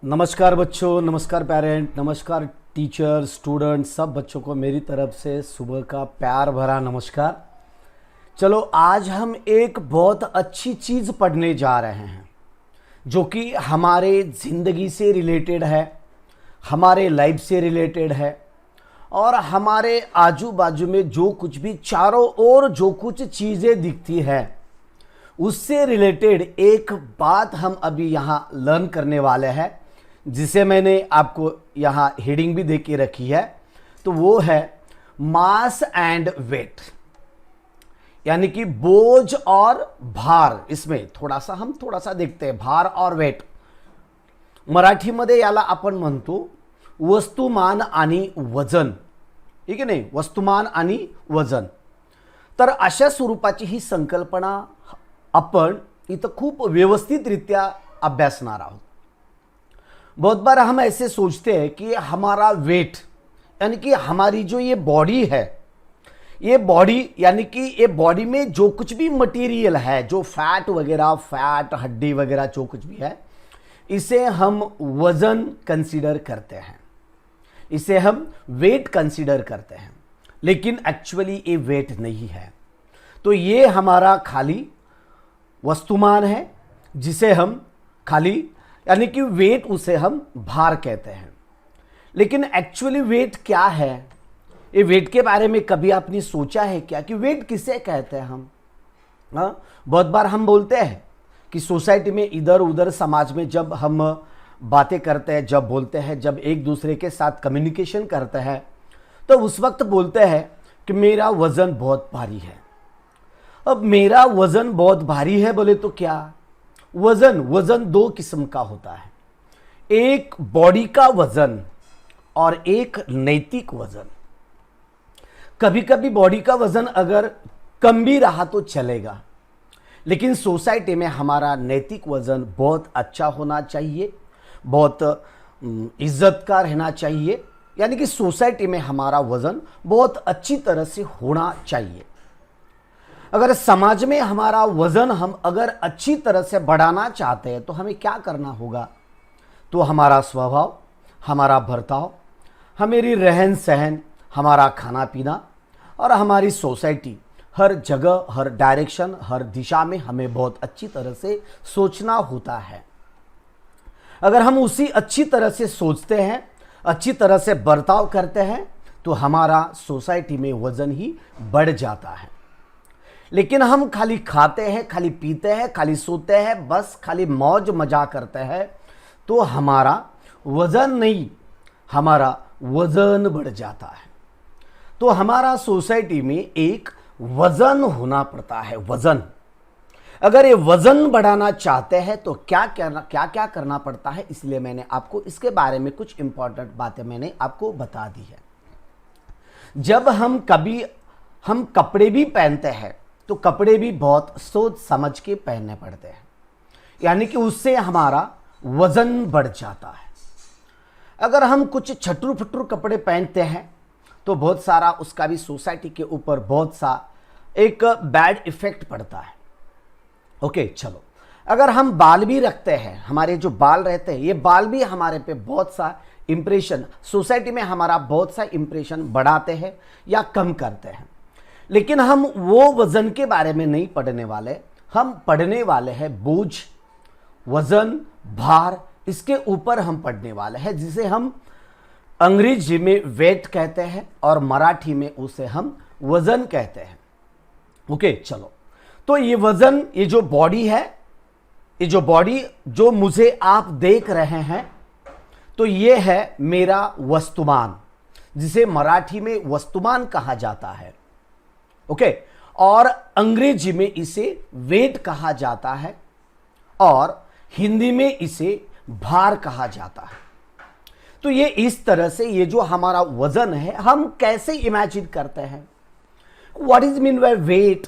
नमस्कार बच्चों, नमस्कार पेरेंट, नमस्कार टीचर, स्टूडेंट, सब बच्चों को मेरी तरफ से सुबह का प्यार भरा नमस्कार। चलो आज हम एक बहुत अच्छी चीज़ पढ़ने जा रहे हैं जो कि हमारे ज़िंदगी से रिलेटेड है, हमारे लाइफ से रिलेटेड है और हमारे आजू बाजू में जो कुछ भी चारों ओर जो कुछ चीज़ें दिखती है उससे रिलेटेड एक बात हम अभी यहाँ लर्न करने वाले हैं, जिसे मैंने आपको यहाँ हेडिंग भी दे के रखी है। तो वो है मास एंड वेट, यानी कि बोझ और भार। इसमें हम थोड़ा सा देखते हैं भार और वेट। मराठीमध्ये याला आपण म्हणतो वस्तुमान आणि वजन, ठीक आहे नाही, वस्तुमान आणि वजन। तर अशा स्वरूपाची ही संकल्पना आपण इथं खूप व्यवस्थितरित्या अभ्यासणार आहोत। बहुत बार हम ऐसे सोचते हैं कि हमारा वेट यानी कि हमारी जो ये बॉडी है, ये बॉडी यानी कि ये बॉडी में जो कुछ भी मटेरियल है, जो फैट वगैरह, फैट हड्डी वगैरह जो कुछ भी है, इसे हम वजन कंसीडर करते हैं, इसे हम वेट कंसीडर करते हैं। लेकिन एक्चुअली ये वेट नहीं है। तो ये हमारा खाली वस्तुमान है, जिसे हम खाली यानी कि वेट, उसे हम भार कहते हैं। लेकिन एक्चुअली वेट क्या है? ये वेट के बारे में कभी आपने सोचा है क्या कि वेट किसे कहते हैं हम? हाँ, बहुत बार हम बोलते हैं कि सोसाइटी में इधर उधर समाज में जब हम बातें करते हैं, जब बोलते हैं, जब एक दूसरे के साथ कम्युनिकेशन करते हैं, तो उस वक्त बोलते हैं कि मेरा वज़न बहुत भारी है। अब मेरा वज़न बहुत भारी है बोले तो क्या? वज़न दो किस्म का होता है, एक बॉडी का वज़न और एक नैतिक वज़न। कभी कभी बॉडी का वज़न अगर कम भी रहा तो चलेगा, लेकिन सोसाइटी में हमारा नैतिक वज़न बहुत अच्छा होना चाहिए, बहुत इज्जत का रहना चाहिए, यानी कि सोसाइटी में हमारा वज़न बहुत अच्छी तरह से होना चाहिए। अगर समाज में हमारा वज़न हम अगर अच्छी तरह से बढ़ाना चाहते हैं तो हमें क्या करना होगा? तो हमारा स्वभाव, हमारा बर्ताव, हमारी रहन सहन, हमारा खाना पीना और हमारी सोसाइटी, हर जगह, हर डायरेक्शन, हर दिशा में हमें बहुत अच्छी तरह से सोचना होता है। अगर हम उसी अच्छी तरह से सोचते हैं, अच्छी तरह से बर्ताव करते हैं, तो हमारा सोसाइटी में वज़न ही बढ़ जाता है। लेकिन हम खाली खाते हैं, खाली पीते हैं, खाली सोते हैं, बस खाली मौज मजा करते हैं, तो हमारा वज़न नहीं, हमारा वज़न बढ़ जाता है। तो हमारा सोसाइटी में एक वज़न होना पड़ता है, वज़न। अगर ये वज़न बढ़ाना चाहते हैं तो क्या करना पड़ता है, इसलिए मैंने आपको इसके बारे में कुछ इंपॉर्टेंट बातें मैंने आपको बता दी है। जब हम कपड़े भी पहनते हैं तो कपड़े भी बहुत सोच समझ के पहनने पड़ते हैं, यानी कि उससे हमारा वज़न बढ़ जाता है। अगर हम कुछ छटरू फटरू कपड़े पहनते हैं तो बहुत सारा उसका भी सोसाइटी के ऊपर बहुत सा एक बैड इफेक्ट पड़ता है। ओके, चलो, अगर हम बाल भी रखते हैं, हमारे जो बाल रहते हैं, ये बाल भी हमारे पे बहुत सा इम्प्रेशन, सोसाइटी में हमारा बहुत सा इम्प्रेशन बढ़ाते हैं या कम करते हैं। लेकिन हम वो वज़न के बारे में नहीं पढ़ने वाले, हम पढ़ने वाले हैं बोझ, वज़न, भार, इसके ऊपर हम पढ़ने वाले हैं, जिसे हम अंग्रेजी में वेट कहते हैं और मराठी में उसे हम वज़न कहते हैं। ओके, चलो, तो ये वज़न, ये जो बॉडी है, ये जो बॉडी जो मुझे आप देख रहे हैं, तो ये है मेरा वस्तुमान, जिसे मराठी में वस्तुमान कहा जाता है। ओके, और अंग्रेजी में इसे वेट कहा जाता है और हिंदी में इसे भार कहा जाता है। तो ये इस तरह से ये जो हमारा वज़न है, हम कैसे इमेजिन करते हैं? What is mean by weight?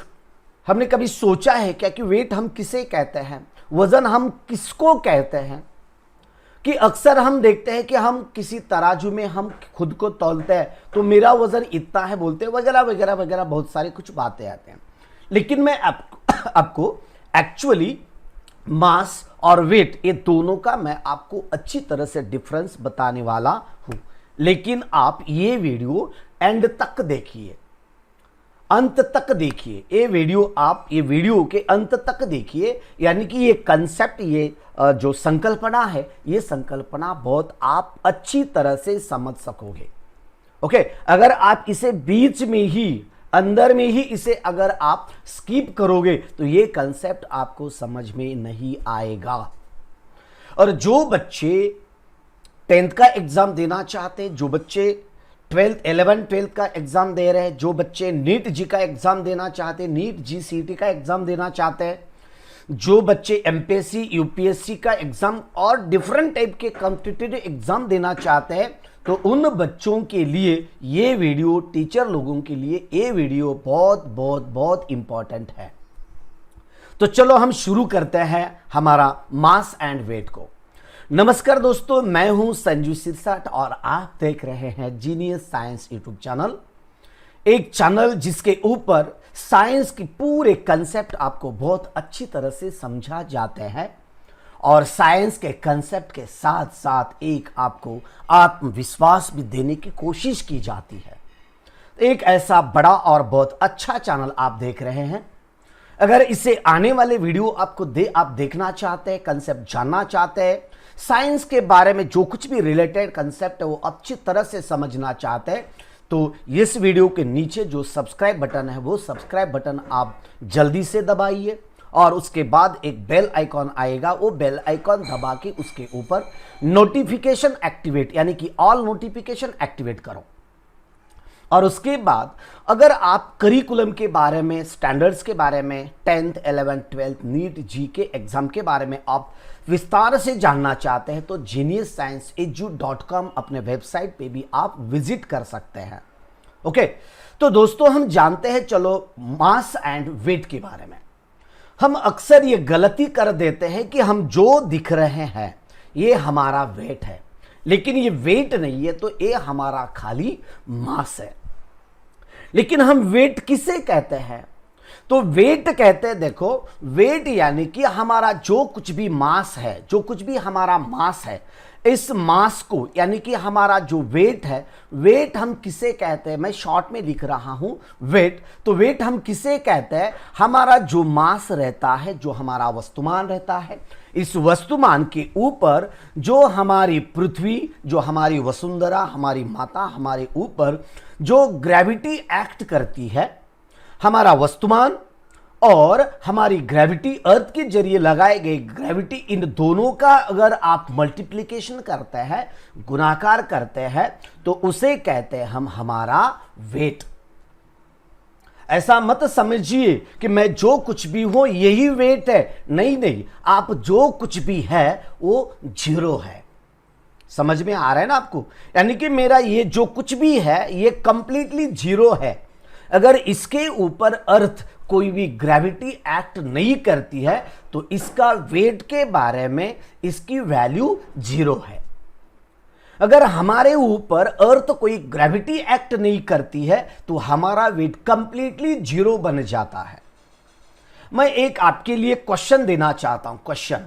हमने कभी सोचा है क्या कि वेट हम किसे कहते हैं, वज़न हम किसको कहते हैं? कि अक्सर हम देखते हैं कि हम किसी तराजू में हम खुद को तौलते हैं तो मेरा वज़न इतना है बोलते हैं, वगैरह वगैरह वगैरह बहुत सारी कुछ बातें आते हैं। लेकिन मैं आपको एक्चुअली मास और वेट, ये दोनों का मैं आपको अच्छी तरह से डिफरेंस बताने वाला हूं। लेकिन आप ये वीडियो एंड तक देखिए, अंत तक देखिए। ये वीडियो के अंत तक देखिए, यानी कि ये कंसेप्ट, ये जो संकल्पना है, ये संकल्पना बहुत आप अच्छी तरह से समझ सकोगे। ओके, अगर आप इसे बीच में ही, अंदर में ही इसे अगर आप स्किप करोगे तो ये कंसेप्ट आपको समझ में नहीं आएगा। और जो बच्चे 10th का एग्जाम देना चाहते हैं, जो बच्चे 11th 12th का एग्जाम दे रहे हैं, जो बच्चे नीट जी का एग्जाम देना चाहते हैं, नीट जी सीटी का एग्जाम देना चाहते हैं, जो बच्चे एमपीएससी यूपीएससी का एग्जाम और डिफरेंट टाइप के कॉम्पिटिटिव एग्जाम देना चाहते हैं, तो उन बच्चों के लिए ये वीडियो, टीचर लोगों के लिए ये वीडियो बहुत बहुत बहुत इंपॉर्टेंट है। तो चलो हम शुरू करते हैं हमारा मास एंड वेट को। नमस्कार दोस्तों, मैं हूं संजू सिरसाट और आप देख रहे हैं जीनियस साइंस यूट्यूब चैनल, एक चैनल जिसके ऊपर साइंस की पूरे कंसेप्ट आपको बहुत अच्छी तरह से समझा जाते हैं और साइंस के कंसेप्ट के साथ साथ एक आपको आत्मविश्वास भी देने की कोशिश की जाती है। एक ऐसा बड़ा और बहुत अच्छा चैनल आप देख रहे हैं। अगर इसे आने वाले वीडियो आप देखना चाहते हैं, कंसेप्ट जानना चाहते हैं, साइंस के बारे में जो कुछ भी रिलेटेड कंसेप्ट है वो अच्छी तरह से समझना चाहते हैं, तो इस वीडियो के नीचे जो सब्सक्राइब बटन है वो सब्सक्राइब बटन आप जल्दी से दबाइए और उसके बाद एक बेल आइकॉन आएगा, वो बेल आइकॉन दबा के उसके ऊपर नोटिफिकेशन एक्टिवेट, यानी कि ऑल नोटिफिकेशन एक्टिवेट करो। और उसके बाद अगर आप करिकुलम के बारे में, स्टैंडर्ड्स के बारे में, 10th 11th 12th नीट जी के एग्जाम के बारे में आप विस्तार से जानना चाहते हैं तो geniusscienceedu.com अपने वेबसाइट पे भी आप विजिट कर सकते हैं। ओके, तो दोस्तों हम जानते हैं, चलो मास एंड वेट के बारे में। हम अक्सर ये गलती कर देते हैं कि हम जो दिख रहे हैं ये हमारा वेट है, लेकिन ये वेट नहीं है, तो ये हमारा खाली मास है। लेकिन हम वेट किसे कहते हैं? तो वेट कहते हैं, देखो वेट यानी कि हमारा जो कुछ भी मास है, जो कुछ भी हमारा मास है, इस मास को, यानी कि हमारा जो वेट है, वेट हम किसे कहते हैं? मैं शॉर्ट में लिख रहा हूं वेट। तो वेट हम किसे कहते हैं? हमारा जो मास रहता है, जो हमारा वस्तुमान रहता है, इस वस्तुमान के ऊपर जो हमारी पृथ्वी, जो हमारी वसुंधरा, हमारी माता, हमारे ऊपर जो ग्रेविटी एक्ट करती है, हमारा वस्तुमान और हमारी ग्रेविटी, अर्थ के जरिए लगाए गए ग्रेविटी, इन दोनों का अगर आप मल्टीप्लिकेशन करते हैं, गुणाकार करते हैं, तो उसे कहते हैं हम हमारा वेट। ऐसा मत समझिए कि मैं जो कुछ भी हूं यही वेट है। नहीं नहीं, आप जो कुछ भी है वो जीरो है। समझ में आ रहा है ना आपको? यानी कि मेरा ये जो कुछ भी है ये कंप्लीटली जीरो है। अगर इसके ऊपर अर्थ कोई भी ग्रेविटी एक्ट नहीं करती है तो इसका वेट के बारे में इसकी वैल्यू जीरो है। अगर हमारे ऊपर अर्थ कोई ग्रेविटी एक्ट नहीं करती है तो हमारा वेट कंप्लीटली जीरो बन जाता है। मैं एक आपके लिए क्वेश्चन देना चाहता हूं, क्वेश्चन।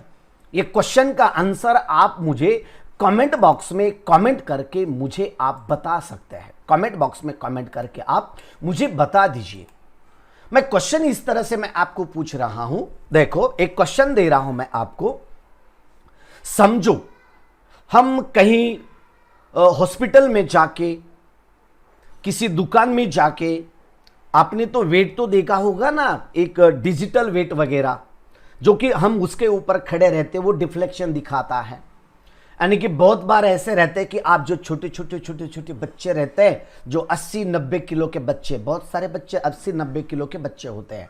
ये क्वेश्चन का आंसर आप मुझे कमेंट बॉक्स में कमेंट करके मुझे आप बता सकते हैं। कमेंट बॉक्स में कमेंट करके आप मुझे बता दीजिए। मैं क्वेश्चन इस तरह से मैं आपको पूछ रहा हूं, देखो एक क्वेश्चन दे रहा हूं मैं आपको। समझो हम कहीं हॉस्पिटल में जाके, किसी दुकान में जाके, आपने तो वेट तो देखा होगा ना, एक डिजिटल वेट वगैरह, जो कि हम उसके ऊपर खड़े रहते, वो डिफ्लेक्शन दिखाता है। यानी कि बहुत बार ऐसे रहते हैं कि आप जो छोटे छोटे बच्चे रहते हैं, जो 80-90 किलो के बच्चे, बहुत सारे बच्चे 80-90 किलो के बच्चे होते हैं,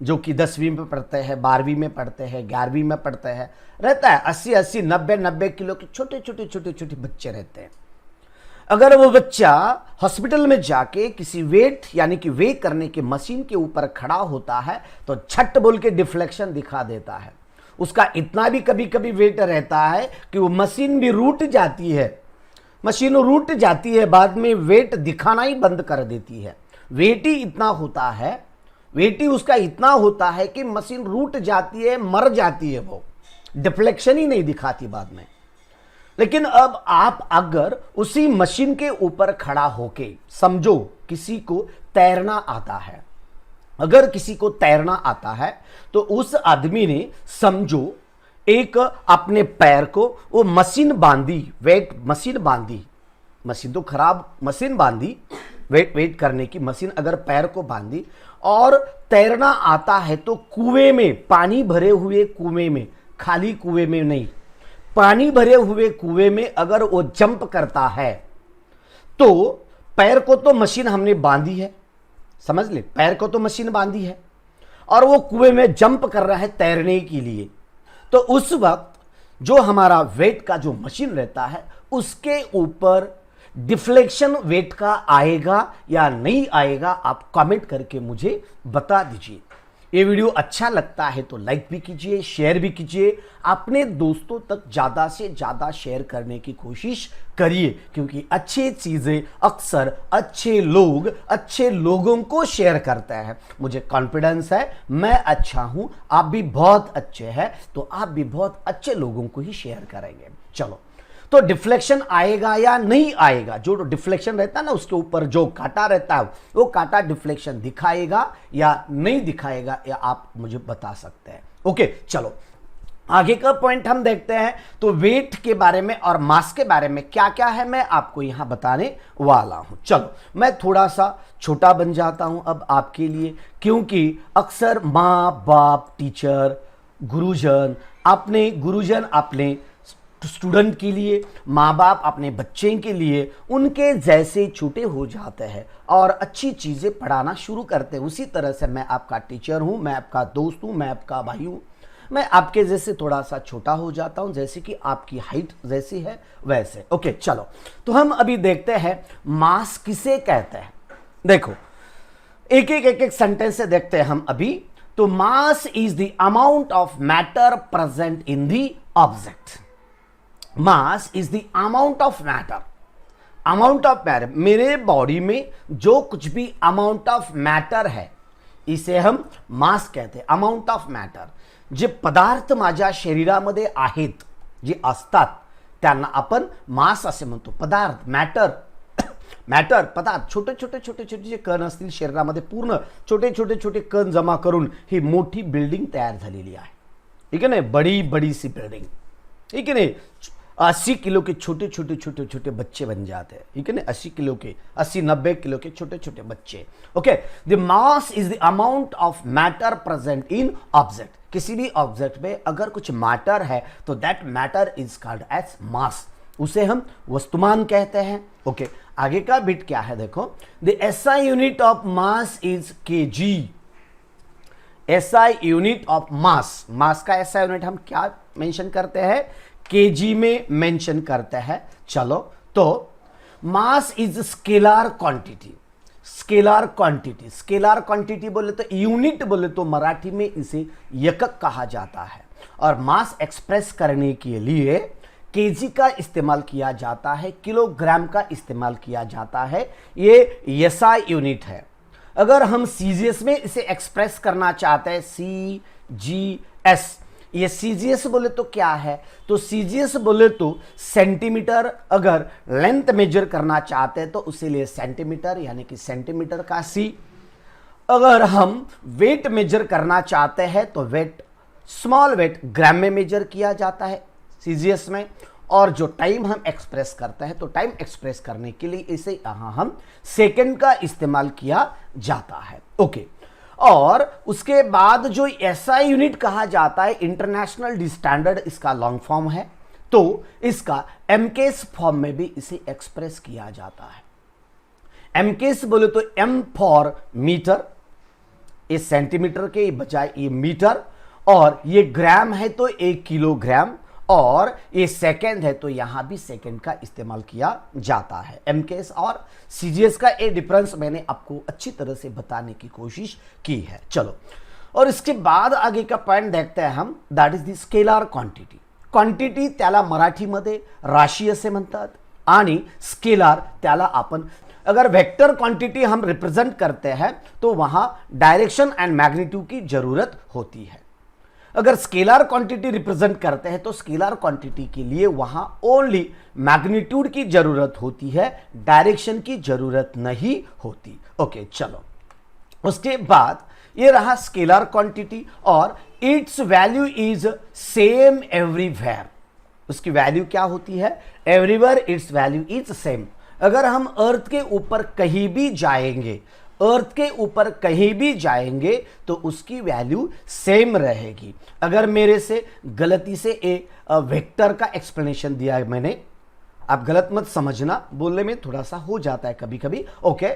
जो कि 10वीं में पढ़ते हैं, 12वीं में पढ़ते हैं, 11वीं में पढ़ते हैं, रहता है 80-80, 90-90 किलो के छोटे छोटे बच्चे रहते हैं। अगर वो बच्चा हॉस्पिटल में जाके किसी वेट, यानी कि वे करने की मशीन के ऊपर खड़ा होता है तो छट बोल के डिफ्लेक्शन दिखा देता है। उसका इतना भी कभी कभी वेट रहता है कि वो मशीन भी रूठ जाती है, मशीन रूठ जाती है, बाद में वेट दिखाना ही बंद कर देती है। वेट ही इतना होता है, वेट ही उसका इतना होता है कि मशीन रूट जाती है, मर जाती है, वो डिफ्लेक्शन ही नहीं दिखाती बाद में। लेकिन अब आप अगर उसी मशीन के ऊपर खड़ा होके, समझो किसी को तैरना आता है, अगर किसी को तैरना आता है तो उस आदमी ने समझो एक अपने पैर को वो मशीन बांधी, वेट मशीन बांधी, मशीन तो खराब मशीन बांधी, वेट करने की मशीन अगर पैर को बांधी और तैरना आता है तो कुएं में, पानी भरे हुए कुएं में, खाली कुएं में नहीं, पानी भरे हुए कुएं में अगर वो जंप करता है तो पैर को तो मशीन हमने बांधी है, समझ ले, पैर को तो मशीन बांधी है और वो कुएं में जंप कर रहा है तैरने के लिए, तो उस वक्त जो हमारा वेट का जो मशीन रहता है उसके ऊपर डिफ्लेक्शन वेट का आएगा या नहीं आएगा, आप कमेंट करके मुझे बता दीजिए। ये वीडियो अच्छा लगता है तो लाइक भी कीजिए, शेयर भी कीजिए, अपने दोस्तों तक ज़्यादा से ज़्यादा शेयर करने की कोशिश करिए, क्योंकि अच्छी चीज़ें अक्सर अच्छे लोगों को शेयर करते हैं। मुझे कॉन्फिडेंस है मैं अच्छा हूँ, आप भी बहुत अच्छे हैं, तो आप भी बहुत अच्छे लोगों को ही शेयर करेंगे। चलो, तो डिफ्लेक्शन आएगा या नहीं आएगा, जो डिफ्लेक्शन रहता है ना उसके ऊपर जो कांटा रहता है वो कांटा डिफ्लेक्शन दिखाएगा या नहीं दिखाएगा, या आप मुझे बता सकते हैं। ओके, चलो आगे का पॉइंट हम देखते हैं। तो वेट के बारे में और मास के बारे में क्या क्या है मैं आपको यहां बताने वाला हूं। चलो, मैं थोड़ा सा छोटा बन जाता हूं अब आपके लिए, क्योंकि अक्सर माँ बाप, टीचर, गुरुजन अपने स्टूडेंट के लिए, माँ बाप अपने बच्चे के लिए उनके जैसे छोटे हो जाते हैं और अच्छी चीज़ें पढ़ाना शुरू करते हैं। उसी तरह से मैं आपका टीचर हूँ, मैं आपका दोस्त हूँ, मैं आपका भाई हूँ, मैं आपके जैसे थोड़ा सा छोटा हो जाता हूँ, जैसे कि आपकी हाइट जैसी है वैसे। ओके, चलो, तो हम अभी देखते हैं मास किसे कहते हैं। देखो, एक सेंटेंस से देखते हैं हम अभी। तो मास is the amount of matter present in the object. Mass is the amount of matter, मेरे बॉडी में जो कुछ भी अमाउंट ऑफ मैटर है इसे हम मास कहते हैं, अमाउंट ऑफ मॅटर। जे पदार्थ माझ्या शरीरामध्ये आहेत, जे असतात त्यांना आपण मास असे म्हणतो। पदार्थ, मॅटर पदार्थ, छोटे छोटे जे कण असतील शरीरामध्ये, पूर्ण छोटे कण जमा करून ही मोठी बिल्डिंग तयार झालेली आहे, ठीक है ना, बड़ी सी बिल्डिंग, ठीक है ना। 80 किलो के छोटे बच्चे बन जाते हैं, ठीक है ना, 80 किलो के, 80-90 किलो के छोटे बच्चे। Okay, the mass is the amount of matter present in object. किसी भी ऑब्जेक्ट में अगर कुछ मैटर है तो that matter is called as mass, उसे हम वस्तुमान कहते हैं। ओके, आगे का बिट क्या है देखो, the SI unit of mass is KG. SI unit of mass का एसआई यूनिट हम क्या मेंशन करते हैं, केजी में मेंशन करते हैं। चलो, तो mass is scalar quantity. Scalar quantity बोले तो, यूनिट बोले तो मराठी में इसे एकक कहा जाता है, और मास एक्सप्रेस करने के लिए केजी का इस्तेमाल किया जाता है, किलोग्राम का इस्तेमाल किया जाता है, ये एसआई यूनिट है। अगर हम सीजीएस में इसे एक्सप्रेस करना चाहते हैं, सीजीएस, ये सीजीएस बोले तो क्या है, तो सीजीएस बोले तो सेंटीमीटर, अगर लेंथ मेजर करना चाहते हैं तो उसे लिए सेंटीमीटर, यानी कि सेंटीमीटर का सी। अगर हम वेट मेजर करना चाहते हैं तो वेट, स्मॉल वेट ग्राम में मेजर किया जाता है सीजीएस में। और जो टाइम हम एक्सप्रेस करते हैं तो टाइम एक्सप्रेस करने के लिए इसे यहां हम सेकंड का इस्तेमाल किया जाता है। ओके, और उसके बाद जो एसआई यूनिट कहा जाता है, इंटरनेशनल स्टैंडर्ड, इसका लॉन्ग फॉर्म है, तो इसका एमकेस फॉर्म में भी इसे एक्सप्रेस किया जाता है। एमकेस बोले तो एम फॉर मीटर, इस सेंटीमीटर के बजाय ये मीटर, और ये ग्राम है तो 1 किलोग्राम, और ये सेकेंड है तो यहां भी सेकेंड का इस्तेमाल किया जाता है। एमकेएस और सीजीएस का ये डिफरेंस मैंने आपको अच्छी तरह से बताने की कोशिश की है। चलो, और इसके बाद आगे का पॉइंट देखते हैं हम, that is the scalar quantity. Quantity त्याला मराठीमध्ये राशी असे म्हणतात, आणि स्केलर त्याला आपण अगर वेक्टर क्वांटिटी हम रिप्रेजेंट करते हैं तो वहां डायरेक्शन एंड मैग्नीट्यूड की जरूरत होती है। अगर स्केलर क्वांटिटी रिप्रेजेंट करते हैं तो स्केलर क्वांटिटी के लिए वहां ओनली मैग्नीट्यूड की जरूरत होती है, डायरेक्शन की जरूरत नहीं होती। ओके चलो, उसके बाद ये रहा स्केलर क्वांटिटी और it's value is same everywhere. उसकी वैल्यू क्या होती है? Everywhere it's value is same. अगर हम अर्थ के ऊपर कहीं भी जाएंगे, अर्थ के ऊपर कहीं भी जाएंगे तो उसकी वैल्यू सेम रहेगी। अगर मेरे से गलती से एक वेक्टर का एक्सप्लेनेशन दिया है मैंने, आप गलत मत समझना, बोलने में थोड़ा सा हो जाता है कभी कभी। ओके,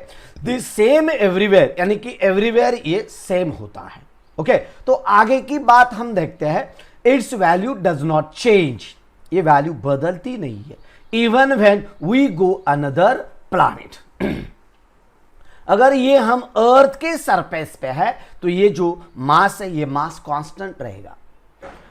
दिस सेम एवरीवेयर यानी कि एवरीवेयर ये सेम होता है। ओके, तो आगे की बात हम देखते हैं। Its value does not change, ये वैल्यू बदलती नहीं है even when we go another planet. अगर ये हम अर्थ के सरफेस पे है तो ये जो मास है ये मास कांस्टेंट रहेगा।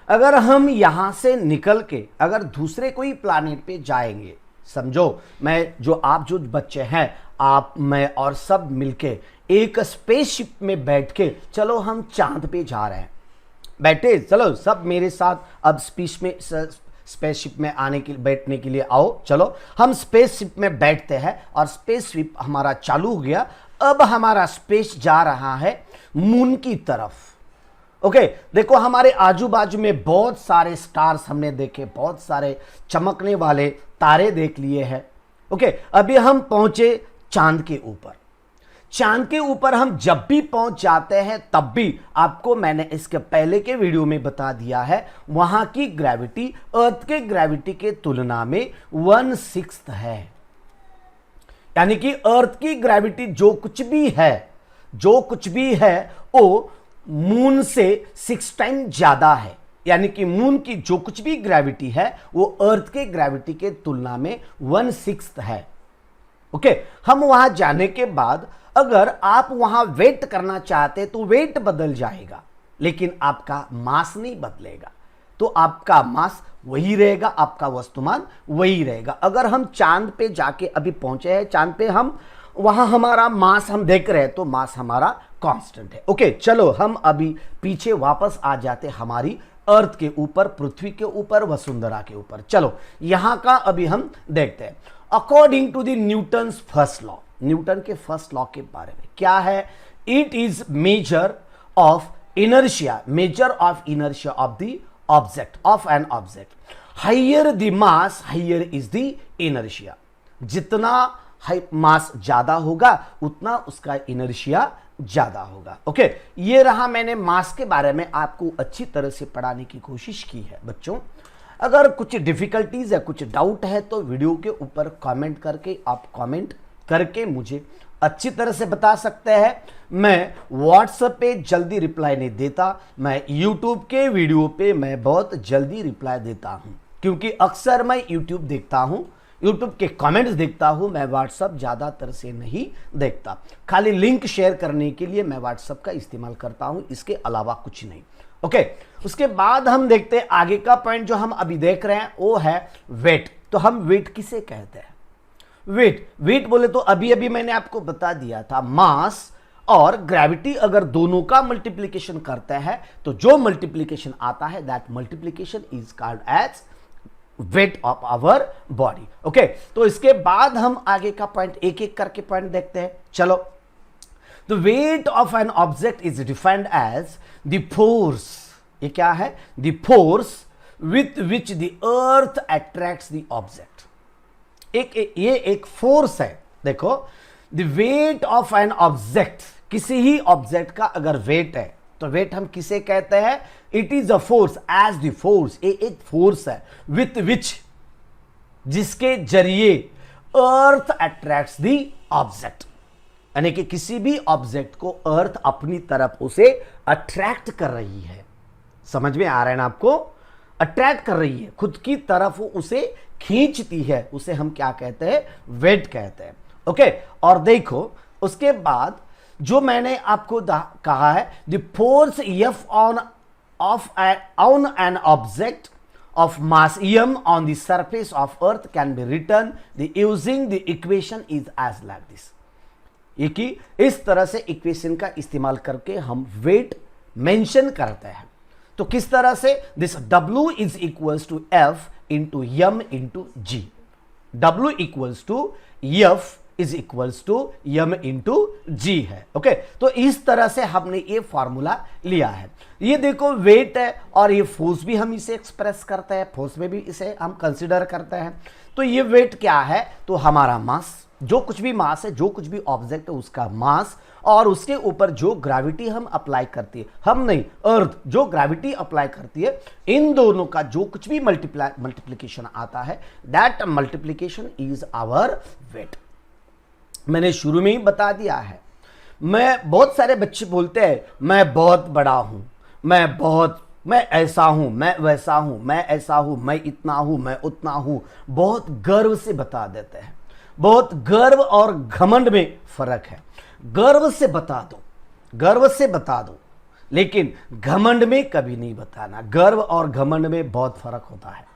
अगर हम यहां से निकल के अगर दूसरे कोई प्लैनेट पे जाएंगे, समझो मैं जो आप जो बच्चे हैं, आप मैं और सब मिलके एक स्पेसशिप में बैठ के चलो हम चांद पे जा रहे हैं, बैठे चलो सब मेरे साथ अब स्पेसशिप में आने के बैठने के लिए आओ। चलो हम स्पेसशिप में बैठते हैं और स्पेसशिप हमारा चालू हो गया। अब हमारा स्पेस जा रहा है मून की तरफ। ओके, देखो हमारे आजू बाजू में बहुत सारे स्टार्स हमने देखे, बहुत सारे चमकने वाले तारे देख लिए हैं। ओके, अभी हम पहुंचे चांद के ऊपर। चांद के ऊपर हम जब भी पहुंच जाते हैं तब भी आपको मैंने इसके पहले के वीडियो में बता दिया है, वहां की ग्रेविटी अर्थ के ग्रेविटी के तुलना में 1/6 है। यानी कि अर्थ की ग्रेविटी जो कुछ भी है वो मून से 6 टाइम ज्यादा है। यानी कि मून की जो कुछ भी ग्रेविटी है वो अर्थ के ग्रेविटी के तुलना में 1/6 है। ओके, हम वहां जाने के बाद अगर आप वहां वेट करना चाहते तो वेट बदल जाएगा, लेकिन आपका मास नहीं बदलेगा। तो आपका मास वही रहेगा, आपका वस्तुमान वही रहेगा। अगर हम चांद पे जाके अभी पहुंचे हैं, चांद पे हम वहां हमारा मास हम देख रहे हैं तो मास हमारा कांस्टेंट है। ओके, चलो हम अभी पीछे वापस आ जाते हमारी अर्थ के ऊपर, पृथ्वी के ऊपर, वसुंधरा के ऊपर। चलो यहां का अभी हम देखते हैं। According to the Newton's first law, Newton के फर्स्ट लॉ के बारे में क्या है? It is measure of inertia of the object, of an object. Higher the mass higher is the inertia. जितना मास ज्यादा होगा उतना उसका इनर्शिया ज्यादा होगा। ओके, ये रहा, मैंने मास के बारे में आपको अच्छी तरह से पढ़ाने की कोशिश की है। बच्चों अगर कुछ डिफिकल्टीज है, कुछ डाउट है तो वीडियो के ऊपर कमेंट करके आप कमेंट करके मुझे अच्छी तरह से बता सकते हैं। मैं व्हाट्सएप पे जल्दी रिप्लाई नहीं देता, मैं यूट्यूब के वीडियो पे मैं बहुत जल्दी रिप्लाई देता हूं, क्योंकि अक्सर मैं यूट्यूब देखता हूं, यूट्यूब के कमेंट्स देखता हूं, मैं व्हाट्सएप ज़्यादातर से नहीं देखता। खाली लिंक शेयर करने के लिए मैं व्हाट्सएप का इस्तेमाल करता हूं, इसके अलावा कुछ नहीं। ओके, उसके बाद हम देखते हैं आगे का पॉइंट जो हम अभी देख रहे हैं वो है वेट। तो हम वेट किसे कहते हैं? वेट बोले तो अभी मैंने आपको बता दिया था, मास और ग्रेविटी अगर दोनों का मल्टीप्लीकेशन करते हैं तो जो मल्टीप्लीकेशन आता है that multiplication is called as weight of our body. Okay, तो इसके बाद हम आगे का पॉइंट एक एक करके पॉइंट देखते हैं। चलो, the weight of an object is defined as the force. ये क्या है? The force with which the earth attracts the object. ये एक फोर्स है। देखो, the weight of an object, किसी ही ऑब्जेक्ट का अगर वेट है तो वेट हम किसे कहते हैं? It is a force, as the force. ये एक फोर्स है विथ विच, जिसके जरिए अर्थ अट्रैक्ट्स द ऑब्जेक्ट। यानी कि किसी भी ऑब्जेक्ट को अर्थ अपनी तरफ उसे अट्रैक्ट कर रही है। समझ में आ रहा है ना आपको? अट्रैक्ट कर रही है, खुद की तरफ उसे खींचती है, उसे हम क्या कहते हैं? वेट कहते हैं। ओके, और देखो उसके बाद जो मैंने आपको कहा है, the force F on an object of mass m on the surface of earth can be written the using the equation is as like this। ये कि इस तरह से इक्वेशन का इस्तेमाल करके हम वेट मेंशन करते हैं। तो किस तरह से? This W is equals to F into M into G. W equals to F is equals to M into G है। ओके, तो इस तरह से हमने ये फॉर्मूला लिया है। ये देखो वेट है और ये फोर्स भी हम इसे एक्सप्रेस करते हैं, फोर्स में भी इसे हम कंसिडर करते हैं। तो ये वेट क्या है? तो हमारा मास, जो कुछ भी मास है, जो कुछ भी ऑब्जेक्ट है उसका मास, और उसके ऊपर जो ग्रेविटी हम अप्लाई करती है, हम नहीं, अर्थ जो ग्रेविटी अप्लाई करती है, इन दोनों का जो कुछ भी मल्टीप्लिकेशन आता है, that multiplication is our weight. मैंने शुरू में ही बता दिया है। मैं बहुत सारे बच्चे बोलते हैं मैं बहुत बड़ा हूं, मैं ऐसा हूं, मैं वैसा हूं, मैं ऐसा हूं, मैं इतना हूं, मैं उतना हूं, बहुत गर्व से बता देते हैं। बहुत गर्व और घमंड में फर्क है। गर्व से बता दो, गर्व से बता दो, लेकिन घमंड में कभी नहीं बताना। गर्व और घमंड में बहुत फर्क होता है।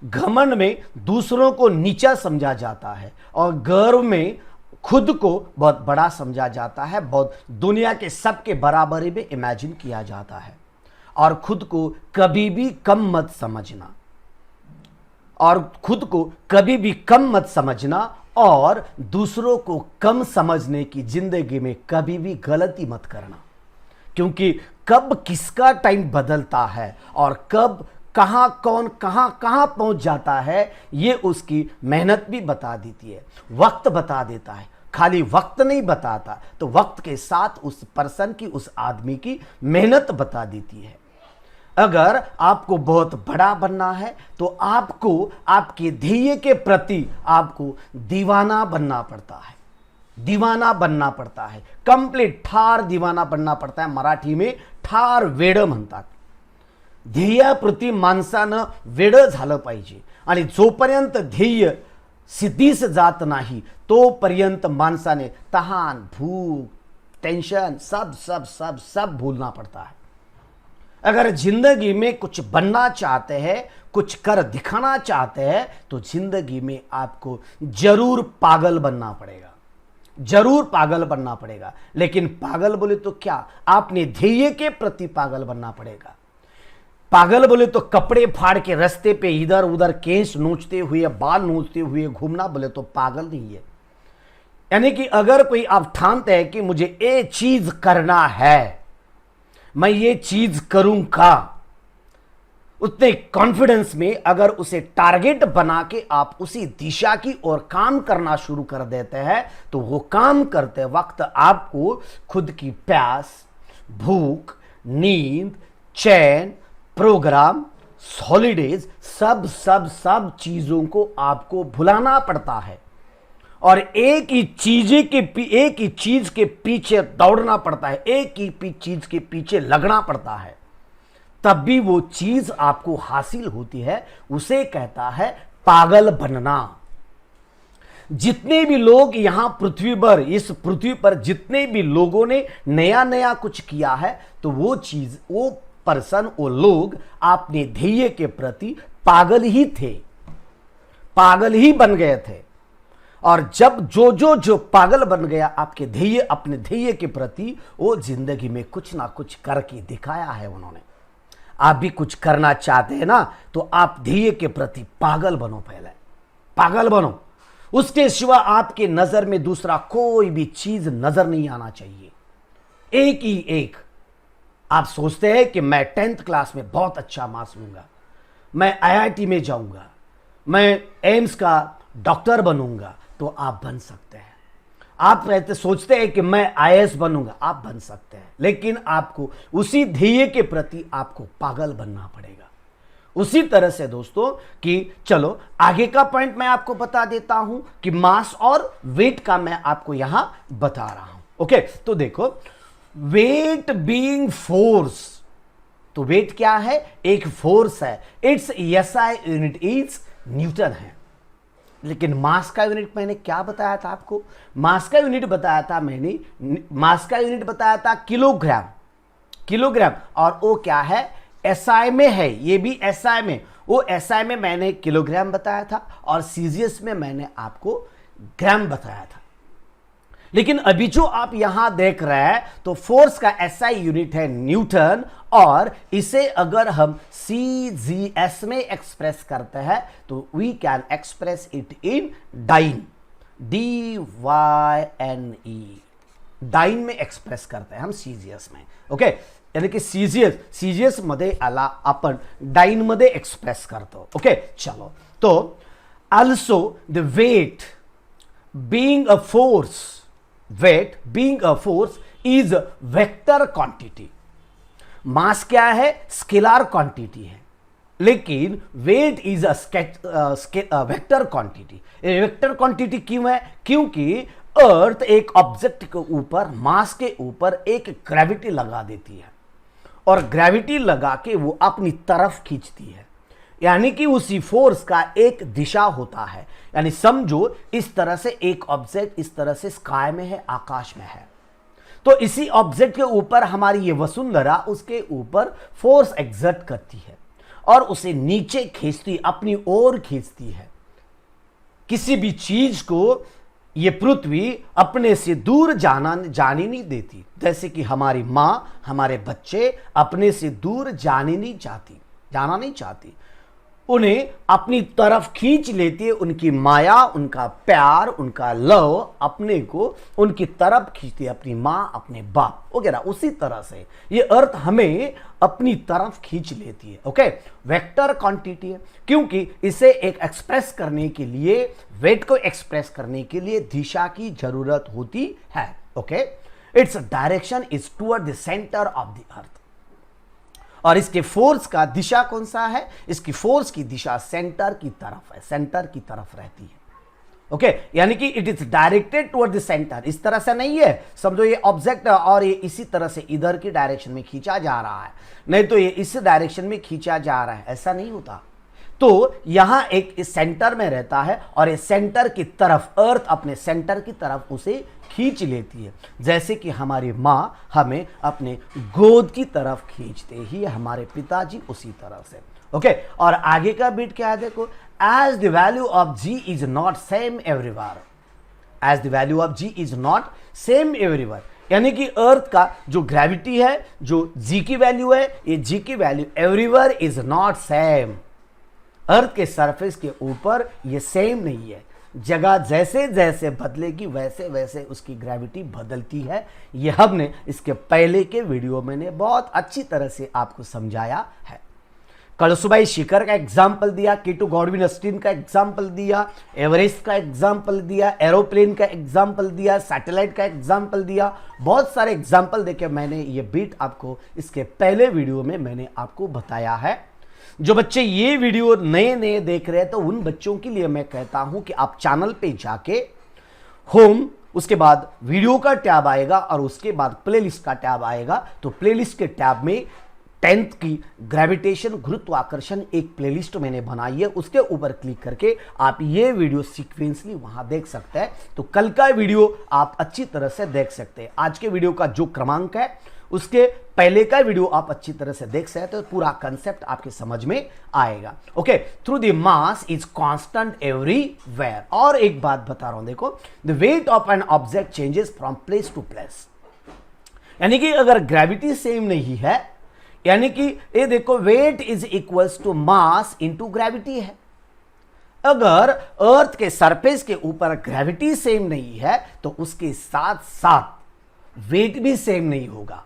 घमंड में दूसरों को नीचा समझा जाता है और गर्व में खुद को बहुत बड़ा समझा जाता है, बहुत दुनिया के सबके बराबरी में इमेजिन किया जाता है। और खुद को कभी भी कम मत समझना, और खुद को कभी भी कम मत समझना, और दूसरों को कम समझने की जिंदगी में कभी भी गलती मत करना। क्योंकि कब किसका टाइम बदलता है और कब कहां कौन कहां पहुंच जाता है, ये उसकी मेहनत भी बता देती है, वक्त बता देता है। खाली वक्त नहीं बताता, तो वक्त के साथ उस पर्सन की, उस आदमी की मेहनत बता देती है। अगर आपको बहुत बड़ा बनना है तो आपको आपके ध्येय के प्रति आपको दीवाना बनना पड़ता है। दीवाना बनना पड़ता है, कंप्लीट ठार दीवाना बनना पड़ता है। मराठी में ठार वेड म्हणतात। ध्येयाप्रती माणसानं वेड झालं पाहिजे, आणि जोपर्यंत ध्येय सिद्धीस जात नाही तोपर्यंत माणसाने तहान, भूख, टेंशन सब सब सब सब भूलना पड़ता है। अगर जिंदगी में कुछ बनना चाहते हैं, कुछ कर दिखाना चाहते हैं, तो जिंदगी में आपको जरूर पागल बनना पड़ेगा, जरूर पागल बनना पड़ेगा। लेकिन पागल बोले तो क्या? आपने ध्येय के प्रति पागल बनना पड़ेगा। पागल बोले तो कपड़े फाड़ के रास्ते पे इधर उधर केस नोचते हुए, बाल नोचते हुए घूमना बोले तो पागल नहीं है। यानी कि अगर कोई आप ठानते हैं कि मुझे ये चीज करना है, मैं ये चीज करूंगा, उतने कॉन्फिडेंस में अगर उसे टारगेट बना के आप उसी दिशा की ओर काम करना शुरू कर देते हैं, तो वो काम करते वक्त आपको खुद की प्यास, भूख, नींद, चैन, प्रोग्राम, हॉलीडेज, सब सब सब चीजों को आपको भुलाना पड़ता है और एक ही चीज के पीछे दौड़ना पड़ता है, एक ही चीज के पीछे लगना पड़ता है, तब भी वो चीज आपको हासिल होती है। उसे कहता है पागल बनना। जितने भी लोग यहां पृथ्वी पर, इस पृथ्वी पर जितने भी लोगों ने नया नया कुछ किया है, तो वो चीज, वो पर्सन, वो लोग अपने ध्येय के प्रति पागल ही थे, पागल ही बन गए थे। और जब जो पागल बन गया आपके ध्येय, अपने ध्येय के प्रति, वो जिंदगी में कुछ ना कुछ करके दिखाया है उन्होंने। आप भी कुछ करना चाहते हैं ना, तो आप ध्येय के प्रति पागल बनो, पहले पागल बनो। उसके सिवा आपके नजर में दूसरा कोई भी चीज नजर नहीं आना चाहिए। एक ही एक। आप सोचते हैं कि मैं 10th क्लास में बहुत अच्छा मार्क्स लूंगा, मैं IIT में जाऊंगा, मैं एम्स का डॉक्टर बनूंगा, तो आप बन सकते हैं। आप रहते सोचते हैं कि मैं IAS बनूंगा, आप बन सकते हैं। लेकिन आपको उसी ध्येय के प्रति आपको पागल बनना पड़ेगा। उसी तरह से दोस्तों कि चलो आगे का पॉइंट मैं आपको बता देता हूं कि मास और वेट का मैं आपको यहां बता रहा हूं। ओके, तो देखो, वेट बीइंग फोर्स, तो वेट क्या है? एक फोर्स है। It's SI unit is Newton है। लेकिन मास का यूनिट मैंने क्या बताया था आपको? मास का यूनिट बताया था मैंने, मास का यूनिट बताया था किलोग्राम, किलोग्राम। और वो क्या है? एसआई में है, ये भी एसआई में। वो एसआई में मैंने किलोग्राम बताया था और सीजीएस में मैंने आपको ग्राम बताया था। लेकिन अभी जो आप यहां देख रहे हैं तो फोर्स का एसआई यूनिट है न्यूटन, और इसे अगर हम सीजीएस में एक्सप्रेस करते हैं तो we can express it in dyne, DYNE, dyne में एक्सप्रेस करते हैं हम सीजीएस में। ओके, यानी कि सीजीएस मध्ये आला आपण डाइन मध्ये एक्सप्रेस करतो। ओके, चलो, तो also the weight being a force is vector quantity. Mass क्या है? स्केलर क्वांटिटी है, लेकिन weight is a vector quantity. Vector quantity क्यों है? क्योंकि अर्थ एक ऑब्जेक्ट के ऊपर, मास के ऊपर एक ग्रेविटी लगा देती है, और ग्रेविटी लगा के वो अपनी तरफ खींचती है, यानी कि उसी फोर्स का एक दिशा होता है। यानी समझो इस तरह से एक ऑब्जेक्ट इस तरह से स्काई में है, आकाश में है, तो इसी ऑब्जेक्ट के ऊपर हमारी ये वसुंधरा उसके ऊपर फोर्स एक्सर्ट करती है और उसे नीचे खींचती, अपनी ओर खींचती है। किसी भी चीज को ये पृथ्वी अपने से दूर जाने नहीं देती, जैसे कि हमारी मां हमारे बच्चे अपने से दूर जाना नहीं चाहती, उन्हें अपनी तरफ खींच लेती है। उनकी माया, उनका प्यार, उनका लव अपने को उनकी तरफ खींचती है, अपनी माँ, अपने बाप वगैरह। उसी तरह से ये अर्थ हमें अपनी तरफ खींच लेती है। ओके, वेक्टर क्वांटिटी है क्योंकि इसे एक एक्सप्रेस करने के लिए, वेट को एक्सप्रेस करने के लिए दिशा की जरूरत होती है। Okay, its direction is toward the centre of the earth. और इसके फोर्स का दिशा कौन सा है? इसकी फोर्स की दिशा सेंटर की तरफ है, सेंटर की तरफ रहती है। ओके, यानी कि it is directed toward the centre. इस तरह से नहीं है, समझो ये ऑब्जेक्ट और ये इसी तरह से इधर की डायरेक्शन में खींचा जा रहा है, नहीं तो ये इस डायरेक्शन में खींचा जा रहा है, ऐसा नहीं होता। तो यहां एक इस सेंटर में रहता है और ये सेंटर की तरफ, अर्थ अपने सेंटर की तरफ उसे खींच लेती है, जैसे कि हमारी माँ हमें अपने गोद की तरफ खींचते ही हमारे पिताजी उसी तरह से। ओके, और आगे का बीट क्या है देखो, as the value of g is not same everywhere, as the value of g is not same everywhere, यानी कि अर्थ का जो ग्रेविटी है, जो जी की वैल्यू है, ये जी की value everywhere is not same. Earth के सरफेस के ऊपर ये सेम नहीं है, जगह जैसे जैसे बदलेगी वैसे वैसे उसकी ग्रेविटी बदलती है। यह हमने इसके पहले के वीडियो में बहुत अच्छी तरह से आपको समझाया है। कलसुबाई शिखर का एग्जाम्पल दिया, केटू गॉडविन अस्टीन का एग्जाम्पल दिया, एवरेस्ट का एग्जाम्पल दिया, एरोप्लेन का एग्जाम्पल दिया, सैटेलाइट का एग्जाम्पल दिया, बहुत सारे एग्जाम्पल देके मैंने ये बीट आपको इसके पहले वीडियो में मैंने आपको बताया है। जो बच्चे ये वीडियो नए देख रहे हैं तो उन बच्चों के लिए मैं कहता हूं कि आप चैनल पे जाके होम, उसके बाद वीडियो का टैब आएगा और उसके बाद प्लेलिस्ट का टैब आएगा, तो प्लेलिस्ट के टैब में 10th की ग्रेविटेशन, गुरुत्वाकर्षण एक प्लेलिस्ट मैंने बनाई है, उसके ऊपर क्लिक करके आप ये वीडियो सीक्वेंसली वहां देख सकते हैं। तो कल का वीडियो आप अच्छी तरह से देख सकते हैं। आज के वीडियो का जो क्रमांक है उसके पहले का वीडियो आप अच्छी तरह से देख सकते हो, तो पूरा कंसेप्ट आपके समझ में आएगा। Okay, through the mass is constant everywhere. और एक बात बता रहा हूं देखो, the weight of an object changes from place to place, यानी कि अगर ग्रेविटी सेम नहीं है, यानी कि ये देखो weight is equals to mass into gravity है। अगर अर्थ के सरफेस के ऊपर ग्रेविटी सेम नहीं है तो उसके साथ साथ वेट भी सेम नहीं होगा।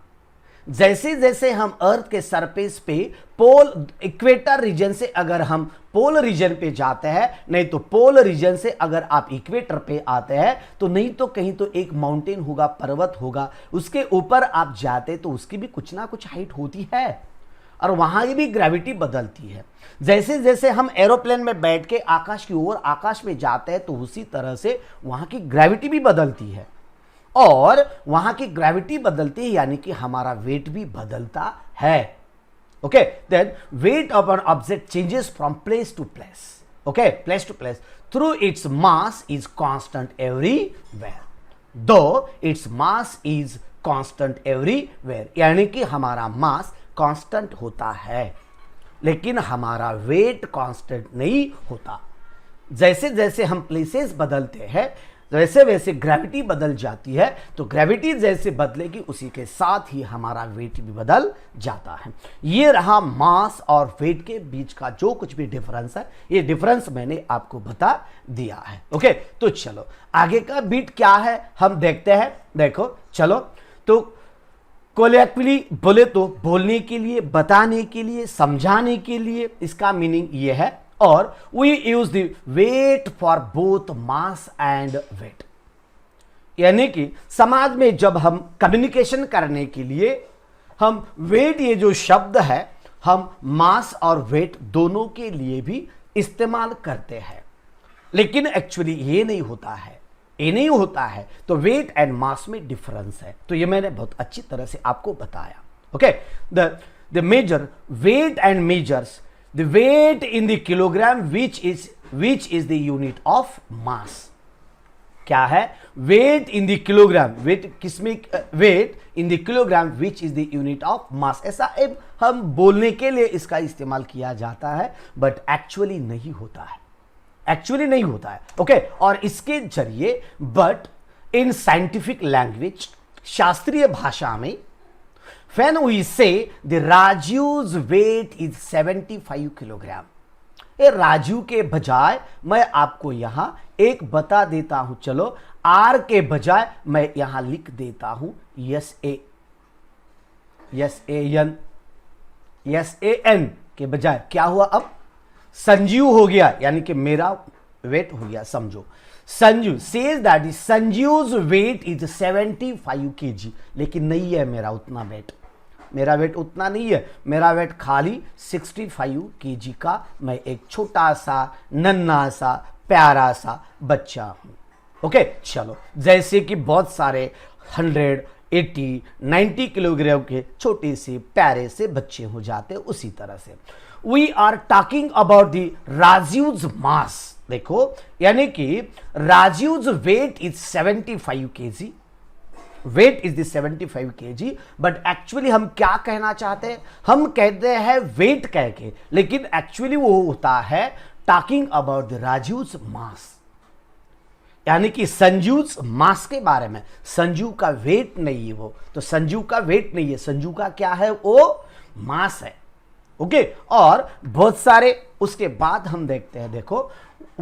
जैसे जैसे हम अर्थ के सरफेस पे पोल, इक्वेटर रीजन से अगर हम पोल रीजन पे जाते हैं, नहीं तो पोल रीजन से अगर आप इक्वेटर पे आते हैं, तो नहीं तो कहीं तो एक माउंटेन होगा, पर्वत होगा, उसके ऊपर आप जाते तो उसकी भी कुछ ना कुछ हाइट होती है और वहां की भी ग्रेविटी बदलती है। जैसे जैसे हम एरोप्लेन में बैठ के आकाश की ओर, आकाश में जाते हैं, तो उसी तरह से वहां की ग्रेविटी भी बदलती है और वहां की ग्रेविटी बदलती है, यानी कि हमारा वेट भी बदलता है। Okay, then weight of an object changes from place to place. Okay, place to place through its mass is constant everywhere, though its mass is constant everywhere, यानी कि हमारा मास कांस्टेंट होता है, लेकिन हमारा वेट कांस्टेंट नहीं होता। जैसे जैसे हम प्लेसेस बदलते हैं वैसे वैसे ग्रेविटी बदल जाती है, तो ग्रेविटी जैसे बदलेगी उसी के साथ ही हमारा वेट भी बदल जाता है। ये रहा मास और वेट के बीच का जो कुछ भी डिफरेंस है, ये डिफरेंस मैंने आपको बता दिया है। ओके, तो चलो आगे का बीट क्या है हम देखते हैं। देखो चलो, तो कोलिक्वली बोले तो बोलने के लिए, बताने के लिए, समझाने के लिए, इसका मीनिंग ये है। और we use the weight for both mass and weight, यानी कि समाज में जब हम कम्युनिकेशन करने के लिए हम वेट, ये जो शब्द है, हम मास और वेट दोनों के लिए भी इस्तेमाल करते हैं, लेकिन एक्चुअली ये नहीं होता है, ये नहीं होता है। तो वेट एंड मास में डिफरेंस है, तो ये मैंने बहुत अच्छी तरह से आपको बताया। Okay, the measure weight and measures the weight in the kilogram which is the unit of mass। क्या है? weight in the kilogram, weight किसमें, weight in the kilogram which is the unit of mass। ऐसा हम बोलने के लिए इसका इस्तेमाल किया जाता है, बट एक्चुअली नहीं होता है, एक्चुअली नहीं होता है। ओके, और इसके जरिए, बट इन साइंटिफिक लैंग्वेज, शास्त्रीय भाषा में, when we say the Raju's weight is 75 kilogram, ये राजू के बजाय मैं आपको यहां एक बता देता हूं। चलो, आर के बजाय मैं यहां लिख देता हूं SAN के बजाय क्या हुआ, अब संजीव हो गया, यानी कि मेरा वेट हो गया। समझो, Sanju says that संजू's weight is 75 kg, लेकिन नहीं है मेरा उतना वेट, मेरा वेट उतना नहीं है, मेरा वेट खाली 65 kg का, मैं एक छोटा सा नन्हा सा प्यारा सा बच्चा हूं। ओके, चलो, जैसे कि बहुत सारे 100, 80, 90 किलोग्राम के छोटे से प्यारे से बच्चे हो जाते, उसी तरह से we are talking about the Rajiv's mass. देखो, यानी कि Rajiv's weight is 75 kg, weight is the 75 kg, but actually हम क्या कहना चाहते हैं, हम कहते हैं वेट कह के, लेकिन एक्चुअली वो होता है टॉकिंग अबाउट द राजीव्स मास, यानी कि संजूस मास के बारे में। संजू का वेट नहीं है वो, तो संजू का वेट नहीं है, संजू का क्या है, वो मास है। ओके, और बहुत सारे उसके बाद हम देखते हैं। देखो,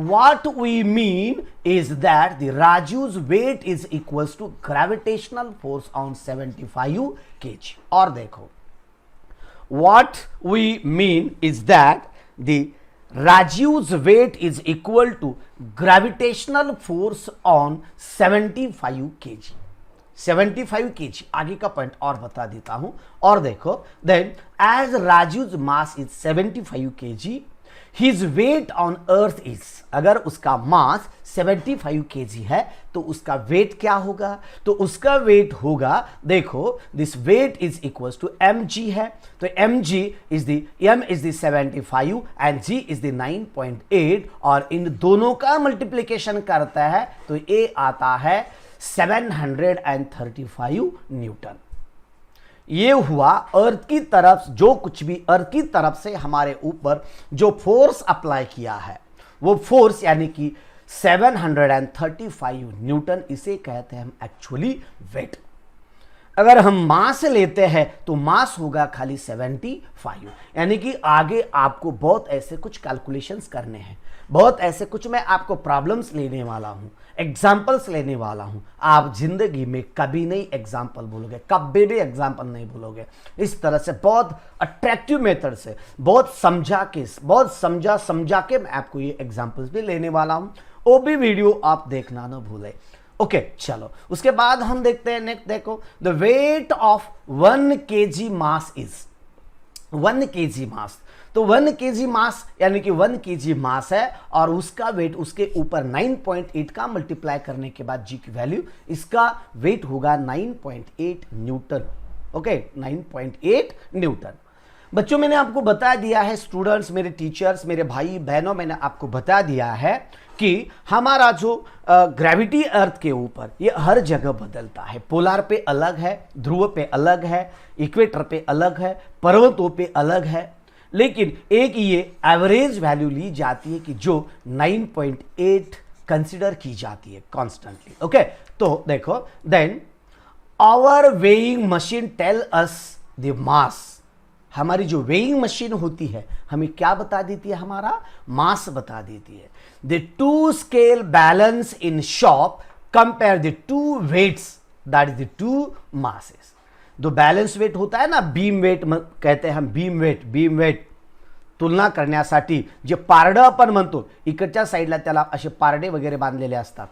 what we mean is that the Raju's weight is equals to gravitational force on 75 kg। और देखो, what we mean is that the Raju's weight is equal to gravitational force on 75 kg। 75 kg, आगे का point और बता देता हूं। और देखो, then as Raju's mass is 75 kg, his weight on earth is, अगर उसका मास 75 kg है तो उसका वेट क्या होगा, तो उसका वेट होगा, देखो, this weight is equal to mg है, तो mg is the, m is the 75 and g is the 9.8, और इन दोनों का मल्टीप्लीकेशन करता है तो ये आता है 735 न्यूटन। ये हुआ अर्थ की तरफ, जो कुछ भी अर्थ की तरफ से हमारे ऊपर जो फोर्स अप्लाई किया है, वो फोर्स यानी कि 735 न्यूटन, इसे कहते हैं हम एक्चुअली वेट। अगर हम मास लेते हैं तो मास होगा खाली 75, यानी कि आगे आपको बहुत ऐसे कुछ कैलकुलेशंस करने हैं, बहुत ऐसे कुछ मैं आपको प्रॉब्लम्स लेने वाला हूं, एग्जाम्पल्स लेने वाला हूं। आप जिंदगी में कभी नहीं एग्जाम्पल बोलोगे, कभी भी एग्जाम्पल नहीं बोलोगे। इस तरह से बहुत अट्रैक्टिव मेथड से, बहुत समझा के मैं आपको ये एग्जाम्पल्स भी लेने वाला हूं। वो भी वीडियो आप देखना ना भूले। ओके, चलो, उसके बाद हम देखते हैं नेक्स्ट। देखो, the weight of 1 kg mass is 1 kg मास, तो 1 kg मास यानी कि 1 kg मास है, और उसका वेट उसके ऊपर 9.8 का मल्टीप्लाई करने के बाद जी की वैल्यू, इसका वेट होगा 9.8 न्यूटन। Okay, 9.8 Newton. बच्चों मैंने आपको बता दिया है, स्टूडेंट्स, मेरे टीचर्स, मेरे भाई बहनों, मैंने आपको बता दिया है कि हमारा जो ग्रेविटी अर्थ के ऊपर ये हर जगह बदलता है। पोलार पे अलग है, ध्रुव पे अलग है, इक्वेटर पे अलग है, पर्वतों पे अलग है, लेकिन एक ये एवरेज वैल्यू ली जाती है कि जो 9.8 कंसिडर की जाती है कॉन्स्टेंटली। ओके, तो देखो, then our weighing machine tell us the mass. हमारी जो वेइंग मशीन होती है हमें क्या बता देती है? हमारा मास बता देती है। The two scale balance in shop compare the two weights, that is the two masses. जो बैलेंस वेट होता है ना, बीम वेट कहते हैं हम, बीम वेट तुलना करण्यासाठी जे पारडं आपण म्हणतो, इकडच्या साईडला त्याला असे पारडे वगैरे बांधलेले असतात,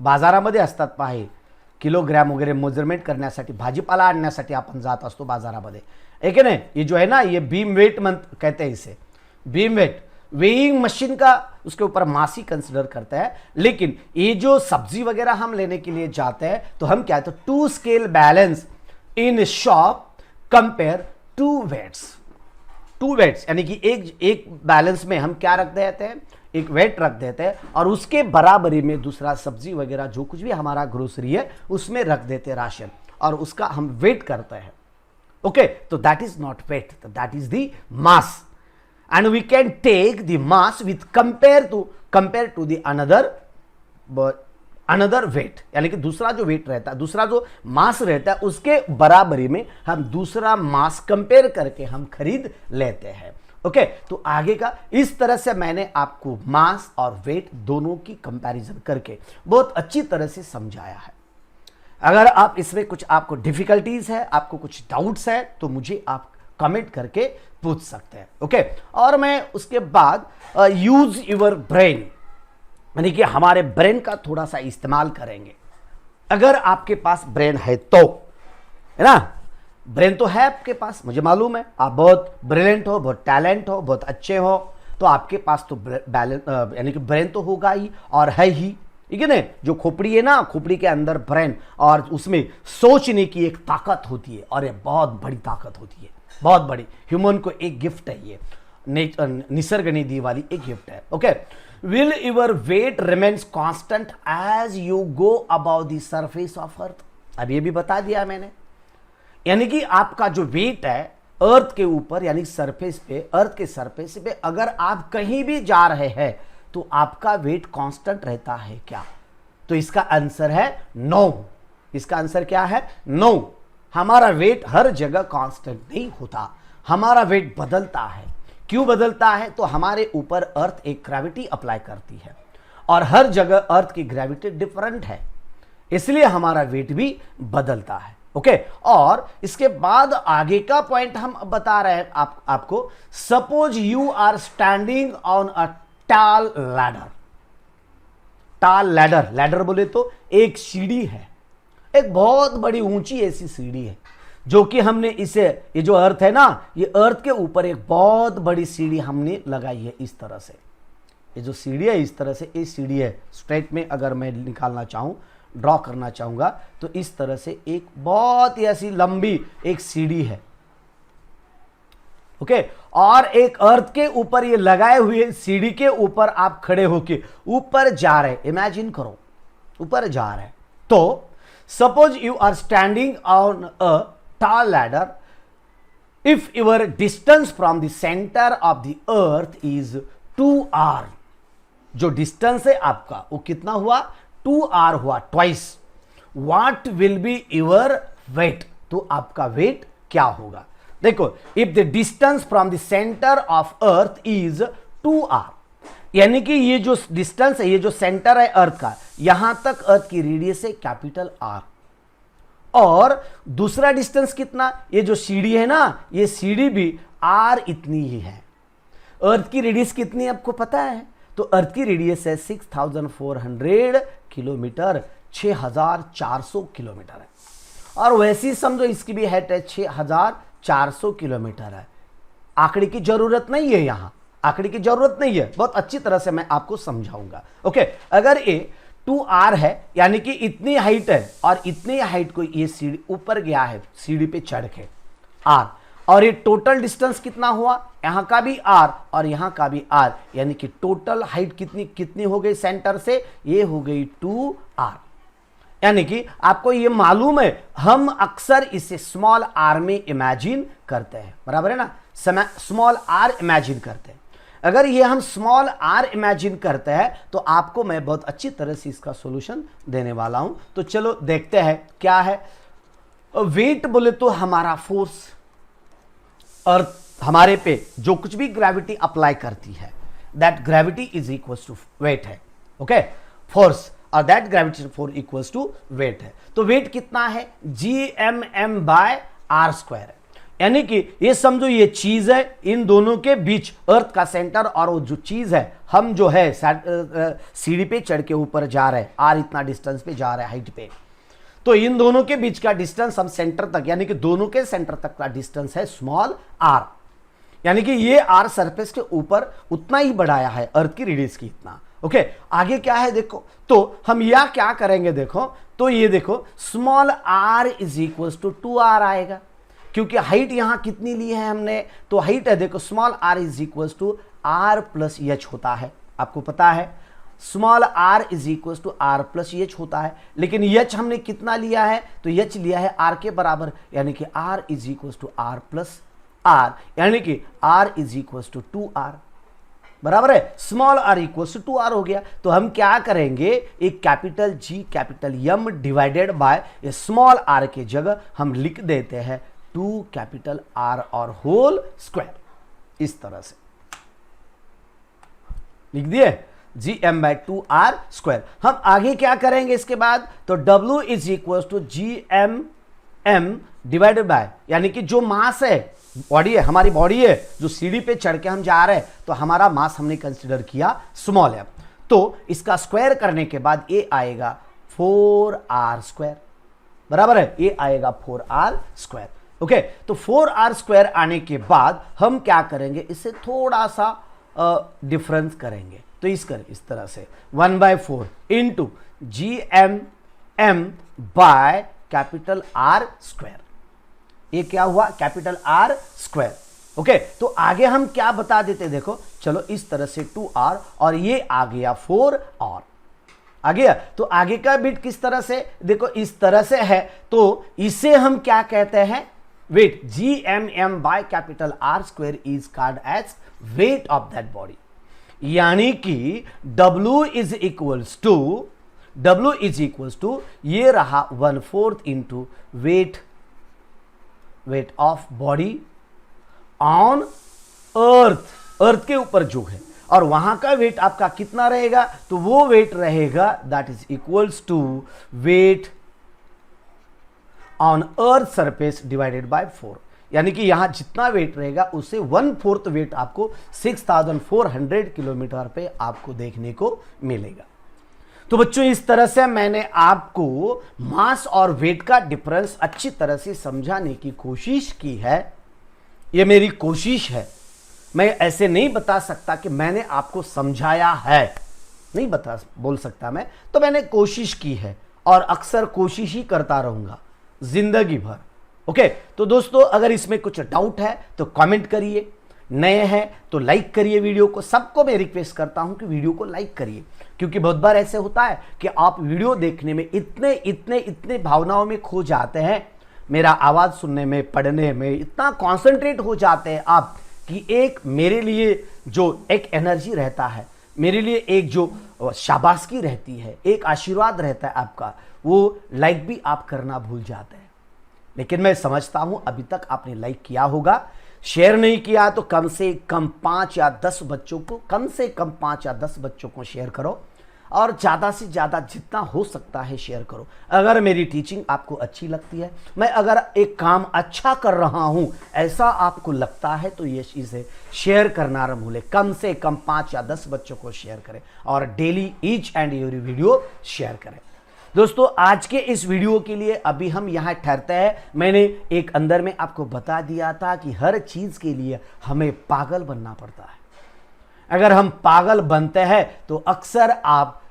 बाजारामध्ये असतात पाहे, किलोग्राम वगैरे मेजरमेंट करण्यासाठी, भाजीपाला आणण्यासाठी आपण जात असतो बाजारामध्ये, है कि नहीं? ये जो है ना, ये बीम वेट कहते हैं इसे, बीम वेट। वेइंग मशीन का उसके ऊपर मास ही कंसिडर करते हैं, लेकिन ये जो सब्जी वगैरह हम लेने के लिए जाते हैं तो हम क्या है, तो two scale balance in shop compare two weights. Two weights यानी कि एक बैलेंस में हम क्या रख देते हैं, एक वेट रख देते हैं, और उसके बराबरी में दूसरा सब्जी वगैरह जो कुछ भी हमारा ग्रोसरी है उसमें रख देते हैं राशन, और उसका हम वेट करते हैं। ओके, तो that is not weight, that is the mass, and we can take the mass with compare to the another weight, यानी कि दूसरा जो वेट रहता है, दूसरा जो मास रहता है, उसके बराबरी में हम दूसरा मास कंपेयर करके हम खरीद लेते हैं। ओके, तो आगे का इस तरह से मैंने आपको मास और वेट दोनों की कंपैरिजन करके बहुत अच्छी तरह से समझाया है। अगर आप इसमें कुछ आपको डिफिकल्टीज है, आपको कुछ डाउट्स है, तो मुझे आप कमेंट करके पूछ सकते हैं। ओके, और मैं उसके बाद यूज योर ब्रेन, यानी कि हमारे ब्रेन का थोड़ा सा इस्तेमाल करेंगे। अगर आपके पास ब्रेन है तो, है ना, ब्रेन तो है आपके पास, मुझे मालूम है, आप बहुत ब्रिलियंट हो, बहुत टैलेंट हो, बहुत अच्छे हो, तो आपके पास तो यानी कि ब्रेन तो होगा ही और है ही, ठीक है ना। जो खोपड़ी है ना, खोपड़ी के अंदर ब्रेन, और उसमें सोचने की एक ताकत होती है, और ये बहुत बड़ी ताकत होती है, बहुत बड़ी। ह्यूमन को एक गिफ्ट है, ये निसर्ग ने दी वाली एक गिफ्ट है। Okay, will your weight remains constant as you go about the surface of earth. अब ये भी बता दिया मैंने, यानी कि आपका जो वेट है अर्थ के ऊपर, यानी सरफेस पे, अर्थ के सरफेस पे अगर आप कहीं भी जा रहे हैं तो आपका वेट कांस्टेंट रहता है क्या? तो इसका आंसर है नो। इसका आंसर क्या है? नो। हमारा वेट हर जगह कांस्टेंट नहीं होता, हमारा वेट बदलता है। क्यों बदलता है? तो हमारे ऊपर अर्थ एक ग्रेविटी अप्लाई करती है, और हर जगह अर्थ की ग्रेविटी डिफरेंट है, इसलिए हमारा वेट भी बदलता है। ओके, और इसके बाद आगे का पॉइंट हम बता रहे हैं आपको। Suppose you are standing on a tall ladder. टाल लैडर, लैडर बोले तो एक सीढ़ी है, एक बहुत बड़ी ऊंची ऐसी सीढ़ी है, जो कि हमने इसे, ये जो अर्थ है ना, ये अर्थ के ऊपर एक बहुत बड़ी सीढ़ी हमने लगाई है इस तरह से। ये जो सीढ़ी है इस तरह से, ये सीढ़ी है स्ट्रेट में, अगर मैं निकालना चाहूं, ड्रॉ करना चाहूंगा, तो इस तरह से एक बहुत ही ऐसी लंबी एक सीढ़ी है। ओके, और एक अर्थ के ऊपर ये लगाए हुए सीढ़ी के ऊपर आप खड़े होके ऊपर जा रहे, इमेजिन करो ऊपर जा रहे। तो suppose you are standing on a tall ladder. If your distance from the center of the earth is 2r, जो डिस्टेंस है आपका वो कितना हुआ? 2r हुआ, twice. What will be your weight? तो आपका वेट क्या होगा? देखो, if the distance from the center of earth is 2r, यानी कि ये जो डिस्टेंस है, ये जो सेंटर है अर्थ का, यहां तक अर्थ की रेडियस है कैपिटल आर, और दूसरा डिस्टेंस कितना? ये जो सीढ़ी है ना, ये सीढ़ी भी आर इतनी ही है। अर्थ की रेडियस कितनी है आपको पता है? तो अर्थ की रेडियस है 6400 किलोमीटर, 6400 किलोमीटर है, और वैसी समझो इसकी भी हाइट है 6400 किलोमीटर है। आंकड़े की जरूरत नहीं है, यहां आंकड़े की जरूरत नहीं है, बहुत अच्छी तरह से मैं आपको समझाऊंगा। ओके, अगर ये 2r है, यानी कि इतनी हाइट है, और इतनी हाइट को ये सीढ़ी ऊपर गया है, सीढ़ी पे चढ़ के r, और ये टोटल डिस्टेंस कितना हुआ, यहां का भी r और यहां का भी r, यानी कि टोटल हाइट कितनी कितनी हो गई सेंटर से, ये हो गई 2r। यानी कि आपको ये मालूम है, हम अक्सर इसे स्मॉल r में इमेजिन करते हैं, बराबर है ना, स्मॉल r इमेजिन करते हैं। अगर ये हम स्मॉल r इमेजिन करते हैं तो आपको मैं बहुत अच्छी तरह से इसका सॉल्यूशन देने वाला हूं। तो चलो देखते हैं क्या है। वेट बोले तो हमारा फोर्स, अर्थ हमारे पे जो कुछ भी ग्रेविटी अप्लाई करती है, that gravity is equal to weight है, ओके, फोर्स, और that gravitation force equals to weight है। तो वेट कितना है, gmm बाय r स्क्वायर है। यानी कि ये समझो ये चीज है, इन दोनों के बीच अर्थ का सेंटर और वो जो चीज है, हम जो है सीढ़ी पे चढ़ के ऊपर जा रहे हैं, r इतना डिस्टेंस पे जा रहे हैं हाइट पे, तो इन दोनों के बीच का डिस्टेंस हम सेंटर तक, यानी कि दोनों के सेंटर तक का डिस्टेंस है स्मॉल r। यानी कि ये r सरफेस के ऊपर उतना ही बढ़ाया है, अर्थ की रेडियस की इतना, ओके। आगे क्या है देखो, तो हम यह क्या करेंगे देखो, तो ये देखो small r is equal to 2r आएगा, क्योंकि हाइट यहां कितनी ली है हमने, तो हाइट है देखो small r is equal to r plus H होता है, आपको पता है small r is equal to r plus H होता है, लेकिन एच हमने कितना लिया है, तो एच लिया है r के बराबर, यानी कि r is equal to r plus r, यानी कि r is equal to 2r, बराबर है, small r equals to 2r हो गया। तो हम क्या करेंगे, एक capital G capital M divided by small r के जगह हम लिख देते हैं 2 कैपिटल R और होल स्क्वायर, इस तरह से लिख दिए, gm बाय 2r स्क्वायर। हम आगे क्या करेंगे इसके बाद, तो W is equal to gm divided by, यानी कि जो मास है, बॉडी है, हमारी बॉडी है, जो सीढ़ी पे चढ़ के हम जा रहे हैं, तो हमारा मास हमने कंसीडर किया स्मॉल m, तो इसका स्क्वायर करने के बाद ये आएगा 4r स्क्वायर, बराबर है, ये आएगा 4r स्क्वायर, ओके। तो 4r स्क्वायर आने के बाद हम क्या करेंगे, इससे थोड़ा सा डिफरेंस करेंगे, तो इस तरह से 1/4 into gmm by capital R square, ये क्या हुआ, कैपिटल R स्क्वायर, ओके। तो आगे हम क्या बता देते देखो, चलो इस तरह से 2r और ये आ गया 4r, आ गया। तो आगे का बिट किस तरह से देखो, इस तरह से है, तो इसे हम क्या कहते हैं, weight, gmm by capital R square is called as weight of that body, यानी कि W इज इक्वल्स टू ये रहा 1/4 into weight of body on earth के ऊपर जो है, और वहां का वेट आपका कितना रहेगा, तो वो वेट रहेगा that is equals to weight on earth surface divided by 4, यानी कि यहां जितना वेट रहेगा उससे 1/4 वेट आपको 6400 किलोमीटर पे आपको देखने को मिलेगा। तो बच्चों इस तरह से मैंने आपको मास और वेट का डिफरेंस अच्छी तरह से समझाने की कोशिश की है, ये मेरी कोशिश है, मैं ऐसे नहीं बता सकता कि मैंने आपको समझाया है, नहीं बोल सकता मैं, तो मैंने कोशिश की है और अक्सर कोशिश ही करता रहूंगा जिंदगी भर, ओके। तो दोस्तों अगर इसमें कुछ डाउट है तो कमेंट करिए, नए हैं तो लाइक करिए वीडियो को, सबको मैं रिक्वेस्ट करता हूं कि वीडियो को लाइक करिए, क्योंकि बहुत बार ऐसे होता है कि आप वीडियो देखने में इतने भावनाओं में खो जाते हैं, मेरा आवाज सुनने में, पढ़ने में इतना कॉन्सेंट्रेट हो जाते हैं आप, कि एक मेरे लिए जो एक एनर्जी रहता है, मेरे लिए एक जो शाबाशी रहती है, एक आशीर्वाद रहता है आपका, वो लाइक भी आप करना भूल जाते हैं। लेकिन मैं समझता हूं अभी तक आपने लाइक किया होगा, शेयर नहीं किया तो कम से कम 5 या 10 बच्चों को, कम से कम 5 या 10 बच्चों को शेयर करो, और ज़्यादा से ज़्यादा जितना हो सकता है शेयर करो। अगर मेरी टीचिंग आपको अच्छी लगती है, मैं अगर एक काम अच्छा कर रहा हूं ऐसा आपको लगता है, तो ये चीज़ें शेयर करना न भूलें, कम से कम 5 या 10 बच्चों को शेयर करें, और daily each and every video share करें। दोस्तों आज के इस वीडियो के लिए अभी हम यहाँ ठहरते हैं। मैंने एक अंदर में आपको बता दिया था कि हर चीज़ के लिए हमें पागल बनना पड़ता है। अगर हम पागल बनते हैं तो अक्सर आप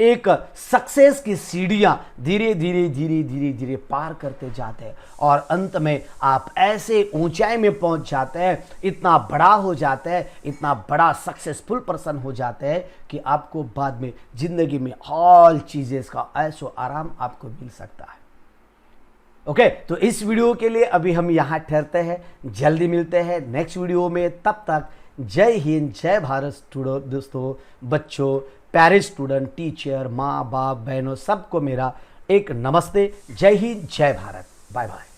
एक सक्सेस की सीढ़ियां धीरे धीरे धीरे धीरे धीरे पार करते जाते हैं और अंत में आप ऐसे ऊंचाई में पहुंच जाते हैं, इतना बड़ा हो जाते हैं, इतना बड़ा सक्सेसफुल पर्सन हो जाते हैं कि आपको बाद में जिंदगी में ऑल चीजें का ऐशो आराम आपको मिल सकता है। ओके, तो इस वीडियो के लिए अभी हम यहाँ ठहरते हैं, जल्दी मिलते हैं नेक्स्ट वीडियो में। तब तक जय हिंद, जय भारत स्टूडेंट, दोस्तों, बच्चों, प्यारे स्टूडेंट, टीचर, माँ बाप, बहनों, सबको मेरा एक नमस्ते। जय हिंद, जय भारत, बाय बाय।